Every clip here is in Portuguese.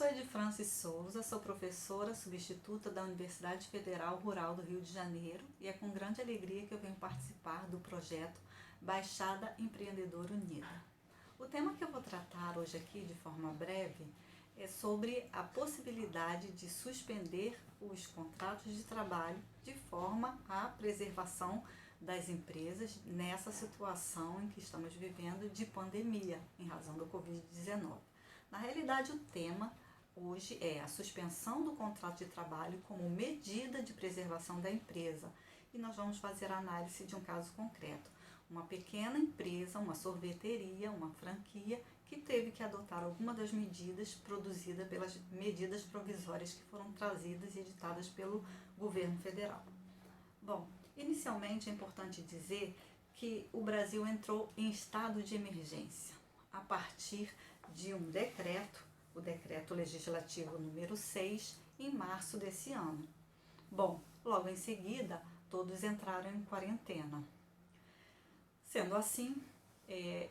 sou Edi Francis Souza, sou professora substituta da Universidade Federal Rural do Rio de Janeiro e é com grande alegria que eu venho participar do projeto Baixada Empreendedora Unida. O tema que eu vou tratar hoje aqui de forma breve é sobre a possibilidade de suspender os contratos de trabalho de forma à preservação das empresas nessa situação em que estamos vivendo de pandemia em razão do Covid-19. Na realidade, o tema hoje é a suspensão do contrato de trabalho como medida de preservação da empresa. E nós vamos fazer a análise de um caso concreto. Uma pequena empresa, uma sorveteria, uma franquia, que teve que adotar alguma das medidas produzidas pelas medidas provisórias que foram trazidas e editadas pelo governo federal. Bom, inicialmente é importante dizer que o Brasil entrou em estado de emergência a partir de um decreto, o decreto legislativo número 6, em março desse ano. Bom, logo em seguida, todos entraram em quarentena. Sendo assim,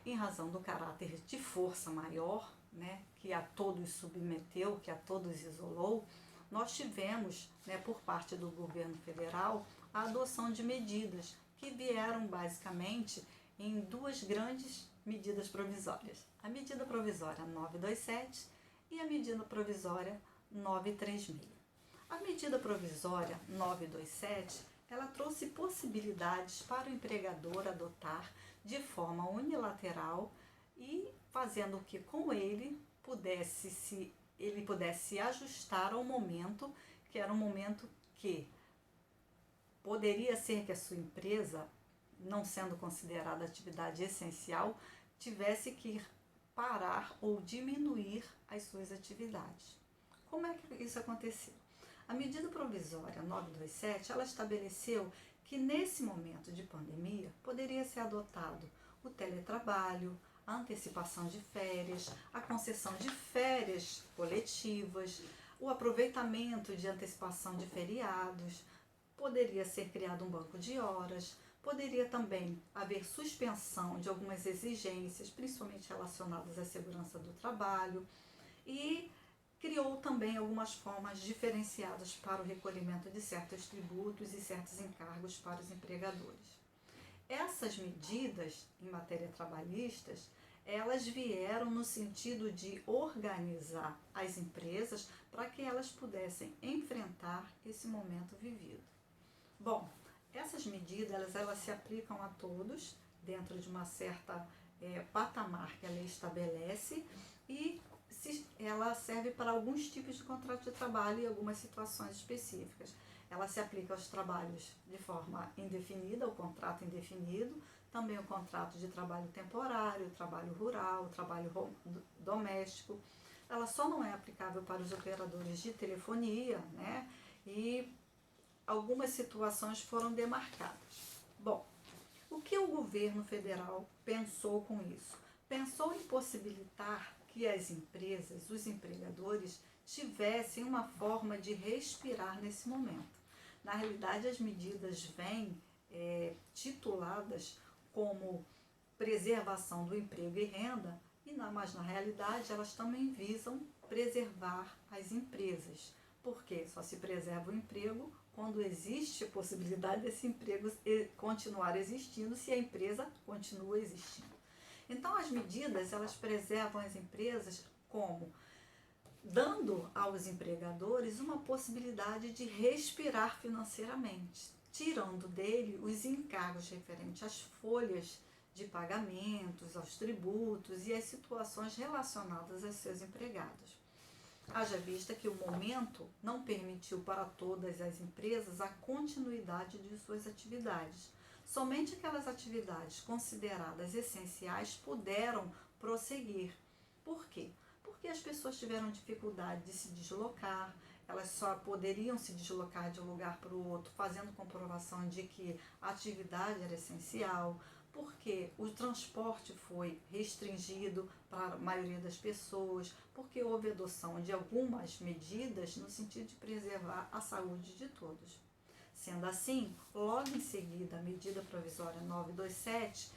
em razão do caráter de força maior, que a todos submeteu, que a todos isolou, nós tivemos, por parte do governo federal, a adoção de medidas que vieram basicamente em duas grandes medidas provisórias. A medida provisória 927 e a medida provisória 936. A medida provisória 927, ela trouxe possibilidades para o empregador adotar de forma unilateral e fazendo que com ele pudesse ajustar ao momento, que era um momento que poderia ser que a sua empresa, não sendo considerada atividade essencial, tivesse que parar ou diminuir as suas atividades. Como é que isso aconteceu? A medida provisória 927, ela estabeleceu que nesse momento de pandemia poderia ser adotado o teletrabalho, a antecipação de férias, a concessão de férias coletivas, o aproveitamento de antecipação de feriados, poderia ser criado um banco de horas, poderia também haver suspensão de algumas exigências, principalmente relacionadas à segurança do trabalho, e criou também algumas formas diferenciadas para o recolhimento de certos tributos e certos encargos para os empregadores. Essas medidas em matéria trabalhistas, elas vieram no sentido de organizar as empresas para que elas pudessem enfrentar esse momento vivido. Bom, essas medidas elas se aplicam a todos dentro de uma certa patamar que a lei estabelece e ela serve para alguns tipos de contrato de trabalho e algumas situações específicas. Ela se aplica aos trabalhos de forma indefinida, o contrato indefinido, também o contrato de trabalho temporário, o trabalho rural, o trabalho doméstico. Ela só não é aplicável para os operadores de telefonia, e algumas situações foram demarcadas. Bom, o que o governo federal pensou com isso? Pensou em possibilitar que as empresas, os empregadores, tivessem uma forma de respirar nesse momento. Na realidade, as medidas vêm tituladas como preservação do emprego e renda, mas na realidade elas também visam preservar as empresas. Porque só se preserva o emprego quando existe a possibilidade desse emprego continuar existindo, se a empresa continua existindo. Então, as medidas, elas preservam as empresas como? Dando aos empregadores uma possibilidade de respirar financeiramente, tirando dele os encargos referentes às folhas de pagamentos, aos tributos e às situações relacionadas aos seus empregados. Haja vista que o momento não permitiu para todas as empresas a continuidade de suas atividades. Somente aquelas atividades consideradas essenciais puderam prosseguir. Por quê? Porque as pessoas tiveram dificuldade de se deslocar, elas só poderiam se deslocar de um lugar para o outro fazendo comprovação de que a atividade era essencial, porque o transporte foi restringido para a maioria das pessoas, porque houve adoção de algumas medidas no sentido de preservar a saúde de todos. Sendo assim, logo em seguida, a medida provisória 927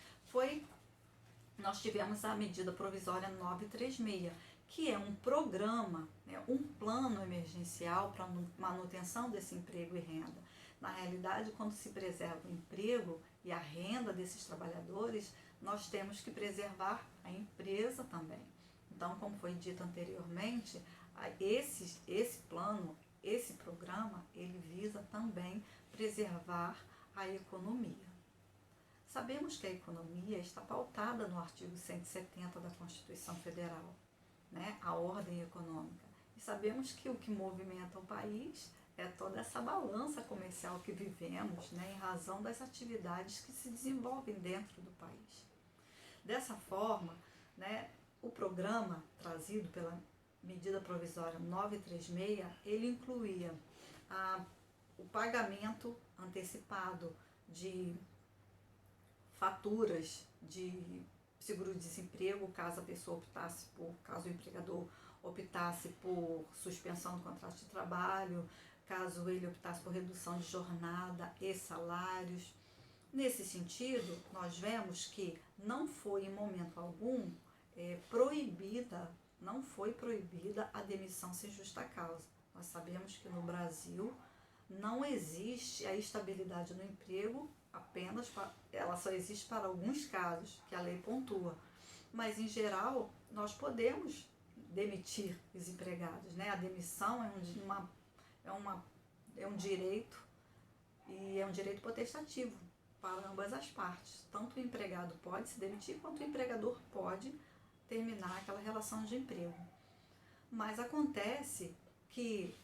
nós tivemos a medida provisória 936, que é um programa, né, um plano emergencial para manutenção desse emprego e renda. Na realidade, quando se preserva o emprego e a renda desses trabalhadores, nós temos que preservar a empresa também. Então, como foi dito anteriormente, esse plano, esse programa, ele visa também preservar a economia. Sabemos que a economia está pautada no artigo 170 da Constituição Federal, né, a ordem econômica. E sabemos que o que movimenta o país é toda essa balança comercial que vivemos, né, em razão das atividades que se desenvolvem dentro do país. Dessa forma, né, o programa trazido pela medida provisória 936, ele incluía o pagamento antecipado de faturas de seguro-desemprego, caso a pessoa optasse caso o empregador optasse por suspensão do contrato de trabalho, caso ele optasse por redução de jornada e salários. Nesse sentido, nós vemos que não foi em momento algum não foi proibida a demissão sem justa causa. Nós sabemos que no Brasil não existe a estabilidade no emprego, ela só existe para alguns casos, que a lei pontua. Mas, em geral, nós podemos demitir os empregados, né? A demissão é um direito, e é um direito potestativo para ambas as partes. Tanto o empregado pode se demitir, quanto o empregador pode terminar aquela relação de emprego. Mas acontece que,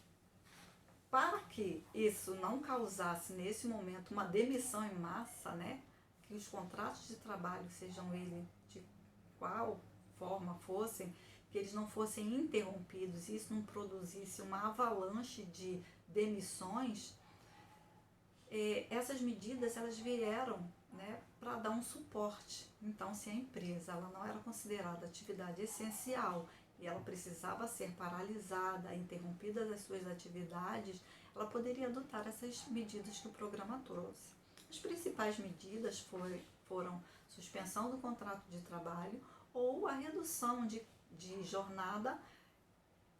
para que isso não causasse nesse momento uma demissão em massa, né, que os contratos de trabalho, sejam eles de qual forma fossem, que eles não fossem interrompidos e isso não produzisse uma avalanche de demissões, essas medidas elas vieram, né, para dar um suporte. Então, se a empresa ela não era considerada atividade essencial e ela precisava ser paralisada, interrompida das suas atividades, ela poderia adotar essas medidas que o programa trouxe. As principais medidas foram suspensão do contrato de trabalho ou a redução de jornada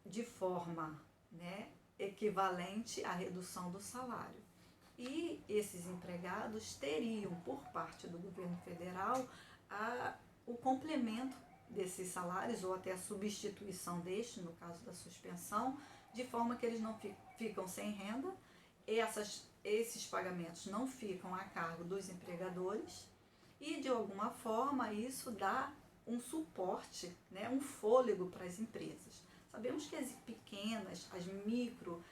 de forma, né, equivalente à redução do salário. E esses empregados teriam, por parte do governo federal, o complemento desses salários ou até a substituição deste, no caso da suspensão, de forma que eles não ficam sem renda, esses pagamentos não ficam a cargo dos empregadores e, de alguma forma, isso dá um suporte, né, um fôlego para as empresas. Sabemos que as pequenas, as micro,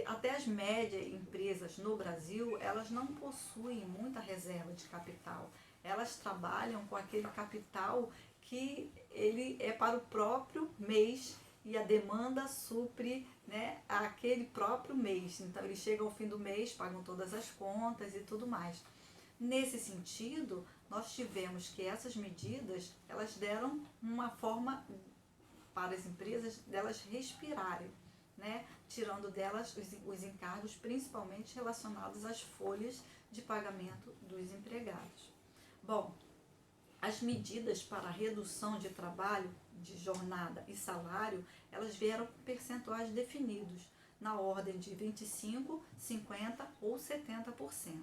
até as médias empresas no Brasil, elas não possuem muita reserva de capital. Elas trabalham com aquele capital que ele é para o próprio mês e a demanda supre, né, aquele próprio mês. Então, eles chegam ao fim do mês, pagam todas as contas e tudo mais. Nesse sentido, nós tivemos que essas medidas, elas deram uma forma para as empresas delas respirarem, né, tirando delas os encargos principalmente relacionados às folhas de pagamento dos empregados. Bom, as medidas para a redução de trabalho, de jornada e salário, elas vieram com percentuais definidos, na ordem de 25%, 50% ou 70%.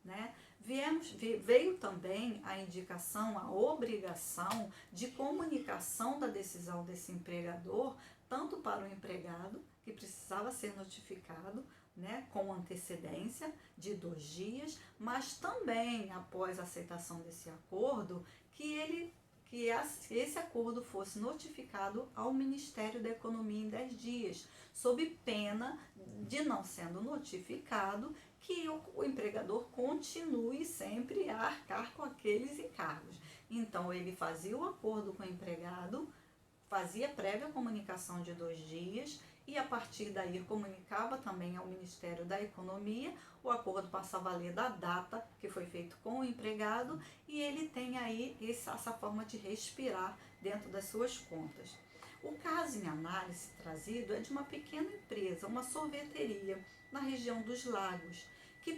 Né? Veio também a indicação, a obrigação de comunicação da decisão desse empregador, tanto para o empregado, que precisava ser notificado, né, com antecedência de 2 dias, mas também após a aceitação desse acordo, que esse acordo fosse notificado ao Ministério da Economia em 10 dias, sob pena de, não sendo notificado, que o empregador continue sempre a arcar com aqueles encargos. Então, ele fazia o acordo com o empregado, fazia prévia comunicação de 2 dias e, a partir daí, comunicava também ao Ministério da Economia. O acordo passa a valer da data que foi feito com o empregado e ele tem aí essa forma de respirar dentro das suas contas. O caso em análise trazido é de uma pequena empresa, uma sorveteria, na região dos Lagos, que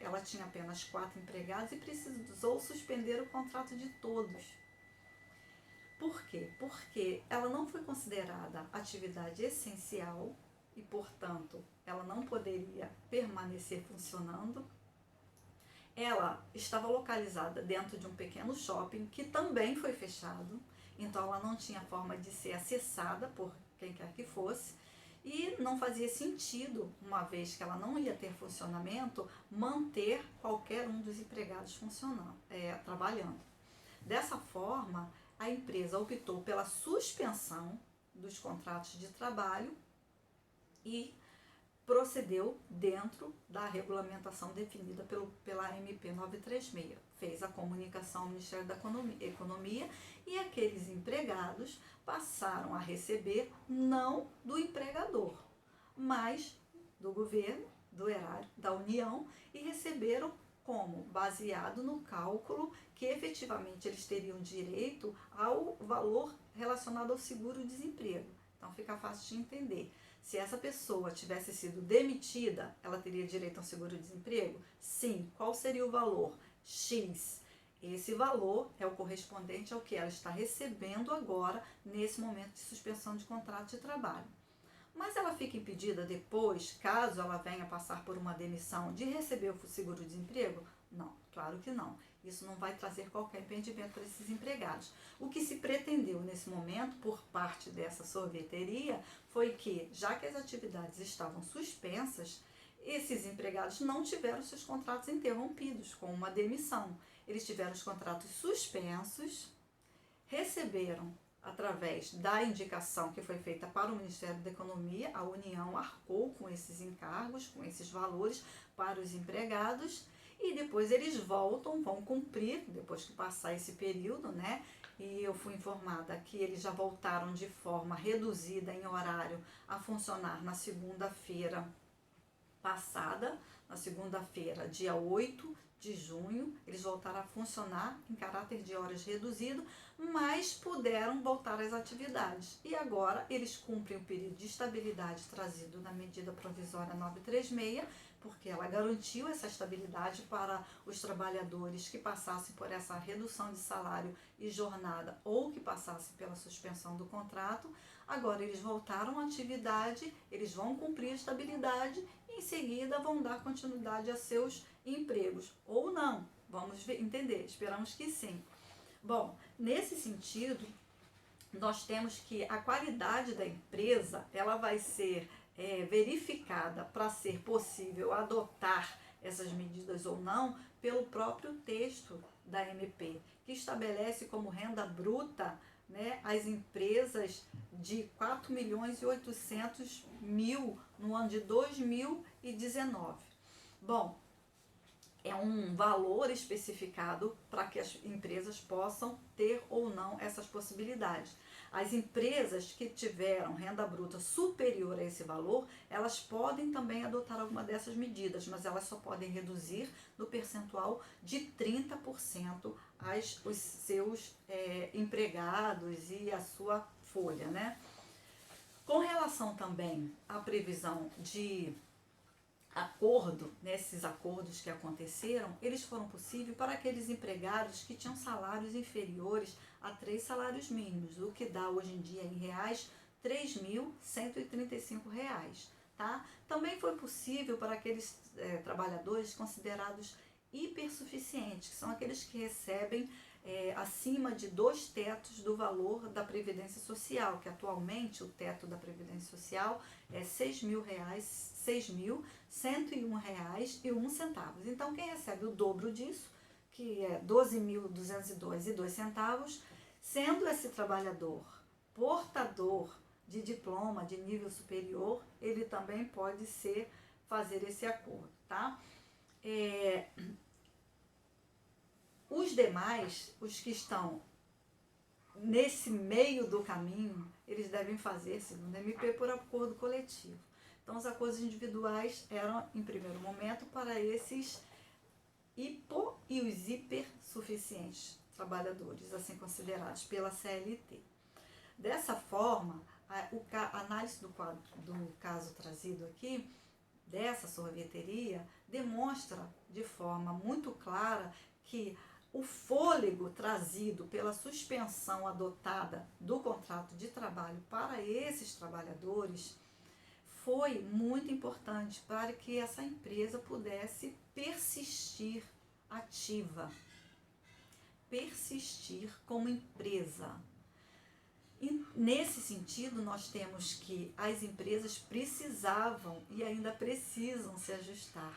ela tinha apenas 4 empregados e precisou suspender o contrato de todos. Por quê? Porque ela não foi considerada atividade essencial e, portanto, ela não poderia permanecer funcionando. Ela estava localizada dentro de um pequeno shopping que também foi fechado, então ela não tinha forma de ser acessada por quem quer que fosse e não fazia sentido, uma vez que ela não ia ter funcionamento, manter qualquer um dos empregados trabalhando. Dessa forma, a empresa optou pela suspensão dos contratos de trabalho e procedeu dentro da regulamentação definida pela MP 936. Fez a comunicação ao Ministério da Economia e aqueles empregados passaram a receber não do empregador, mas do governo, do erário, da União, e receberam como baseado no cálculo que efetivamente eles teriam direito ao valor relacionado ao seguro-desemprego. Então fica fácil de entender. Se essa pessoa tivesse sido demitida, ela teria direito ao seguro-desemprego? Sim. Qual seria o valor? X. Esse valor é o correspondente ao que ela está recebendo agora, nesse momento de suspensão de contrato de trabalho. Mas ela fica impedida depois, caso ela venha passar por uma demissão, de receber o seguro-desemprego? Não, claro que não. Isso não vai trazer qualquer impedimento para esses empregados. O que se pretendeu nesse momento, por parte dessa sorveteria, foi que, já que as atividades estavam suspensas, esses empregados não tiveram seus contratos interrompidos com uma demissão. Eles tiveram os contratos suspensos, receberam através da indicação que foi feita para o Ministério da Economia, a União arcou com esses encargos, com esses valores para os empregados, e depois eles vão cumprir, depois que passar esse período, né? E eu fui informada que eles já voltaram de forma reduzida em horário a funcionar na segunda-feira passada, na segunda-feira, dia 8 de junho, eles voltaram a funcionar em caráter de horas reduzido, mas puderam voltar às atividades. E agora eles cumprem o período de estabilidade trazido na medida provisória 936, porque ela garantiu essa estabilidade para os trabalhadores que passassem por essa redução de salário e jornada ou que passassem pela suspensão do contrato. Agora eles voltaram à atividade, eles vão cumprir a estabilidade e em seguida vão dar continuidade a seus empregos. Ou não, vamos entender, esperamos que sim. Bom, nesse sentido, nós temos que a qualidade da empresa, ela vai ser verificada para ser possível adotar essas medidas ou não pelo próprio texto da MP, que estabelece como renda bruta, né, as empresas de 4.800.000 no ano de 2019. Bom, é um valor especificado para que as empresas possam ter ou não essas possibilidades. As empresas que tiveram renda bruta superior a esse valor, elas podem também adotar alguma dessas medidas, mas elas só podem reduzir no percentual de 30% os seus empregados e a sua folha, né? Com relação também à previsão de acordo, nesses acordos que aconteceram, eles foram possíveis para aqueles empregados que tinham salários inferiores a 3 salários mínimos, o que dá hoje em dia em reais R$ 3.135, tá? Também foi possível para aqueles trabalhadores considerados hipersuficientes, que são aqueles que recebem acima de 2 tetos do valor da Previdência Social, que atualmente o teto da Previdência Social é R$ 6.101,01. Então, quem recebe o dobro disso, que é R$ 12.202,02, sendo esse trabalhador portador de diploma de nível superior, ele também pode fazer esse acordo, tá? Os demais, os que estão nesse meio do caminho, eles devem fazer, segundo a MP, por acordo coletivo. Então, os acordos individuais eram, em primeiro momento, para esses hipo e os hipersuficientes trabalhadores, assim considerados pela CLT. Dessa forma, a análise do caso trazido aqui, dessa sorveteria, demonstra de forma muito clara que o fôlego trazido pela suspensão adotada do contrato de trabalho para esses trabalhadores foi muito importante para que essa empresa pudesse persistir ativa, persistir como empresa. E nesse sentido, nós temos que as empresas precisavam e ainda precisam se ajustar.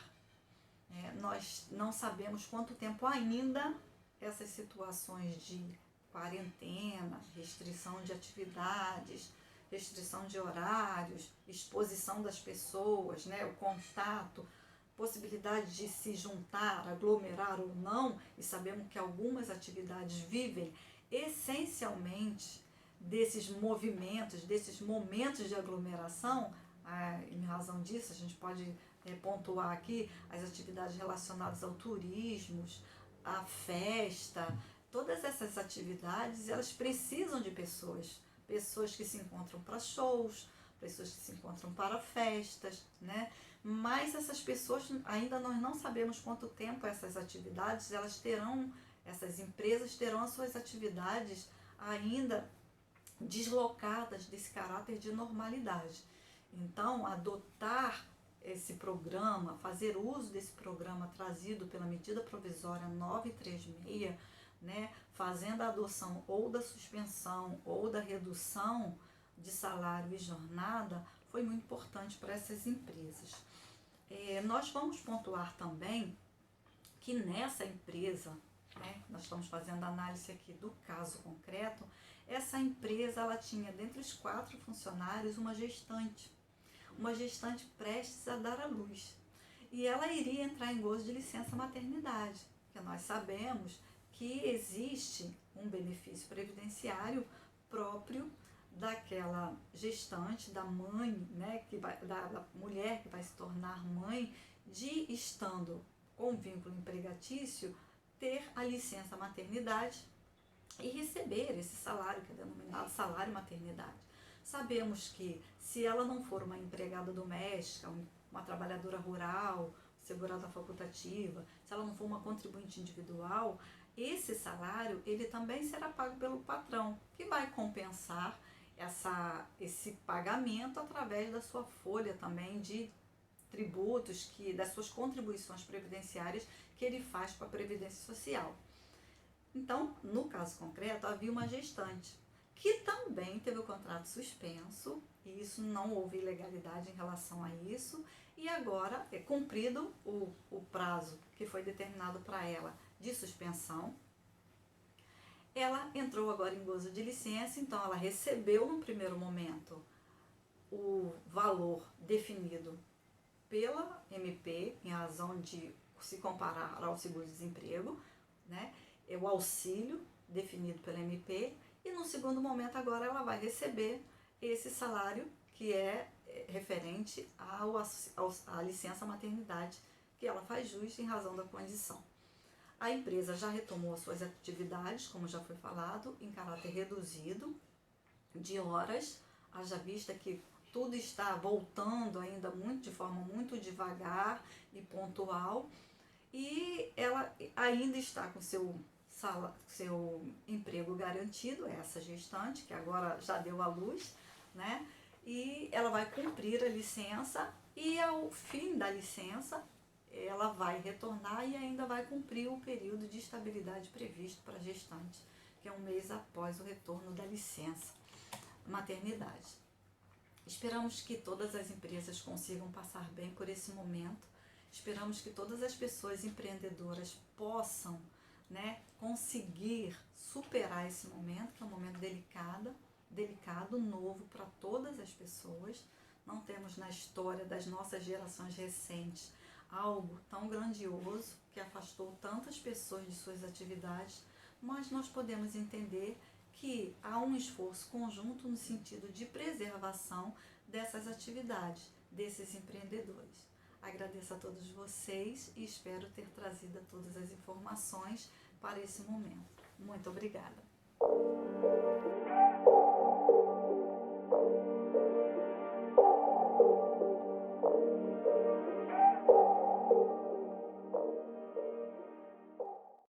Nós não sabemos quanto tempo ainda essas situações de quarentena, restrição de atividades, restrição de horários, exposição das pessoas, o contato, possibilidade de se juntar, aglomerar ou não, e sabemos que algumas atividades vivem essencialmente desses movimentos, desses momentos de aglomeração. Em razão disso, a gente pode pontuar aqui as atividades relacionadas ao turismo, à festa. Todas essas atividades, elas precisam de pessoas que se encontram para shows, pessoas que se encontram para festas, Mas essas pessoas, ainda nós não sabemos quanto tempo essas atividades, essas empresas terão as suas atividades ainda deslocadas desse caráter de normalidade. Então, adotar esse programa, fazer uso desse programa trazido pela medida provisória 936, fazendo a adoção ou da suspensão ou da redução de salário e jornada, foi muito importante para essas empresas. Nós vamos pontuar também que nessa empresa, nós estamos fazendo análise aqui do caso concreto, essa empresa ela tinha dentre os 4 funcionários uma gestante prestes a dar à luz. E ela iria entrar em gozo de licença maternidade, porque nós sabemos que existe um benefício previdenciário próprio daquela gestante, da mãe, da mulher que vai se tornar mãe, de estando com vínculo empregatício, ter a licença maternidade e receber esse salário, que é denominado salário maternidade. Sabemos que se ela não for uma empregada doméstica, uma trabalhadora rural, segurada facultativa, se ela não for uma contribuinte individual, esse salário ele também será pago pelo patrão, que vai compensar esse pagamento através da sua folha também de tributos, das suas contribuições previdenciárias que ele faz para a Previdência Social. Então, no caso concreto, havia uma gestante que também teve o contrato suspenso, e isso não houve ilegalidade em relação a isso, e agora é cumprido o prazo que foi determinado para ela de suspensão. Ela entrou agora em gozo de licença, então ela recebeu no primeiro momento o valor definido pela MP, em razão de se comparar ao seguro-desemprego, é o auxílio definido pela MP, e no segundo momento agora ela vai receber esse salário que é referente à licença maternidade, que ela faz jus em razão da condição. A empresa já retomou as suas atividades, como já foi falado, em caráter reduzido de horas, haja vista que tudo está voltando ainda de forma muito devagar e pontual, e ela ainda está com seu emprego garantido, essa gestante, que agora já deu à luz, e ela vai cumprir a licença, e ao fim da licença, ela vai retornar e ainda vai cumprir o período de estabilidade previsto para a gestante, que é 1 mês após o retorno da licença maternidade. Esperamos que todas as empresas consigam passar bem por esse momento. Esperamos que todas as pessoas empreendedoras possam, conseguir superar esse momento, que é um momento delicado, novo para todas as pessoas. Não temos na história das nossas gerações recentes algo tão grandioso que afastou tantas pessoas de suas atividades, mas nós podemos entender que há um esforço conjunto no sentido de preservação dessas atividades, desses empreendedores. Agradeço a todos vocês e espero ter trazido todas as informações para esse momento. Muito obrigada.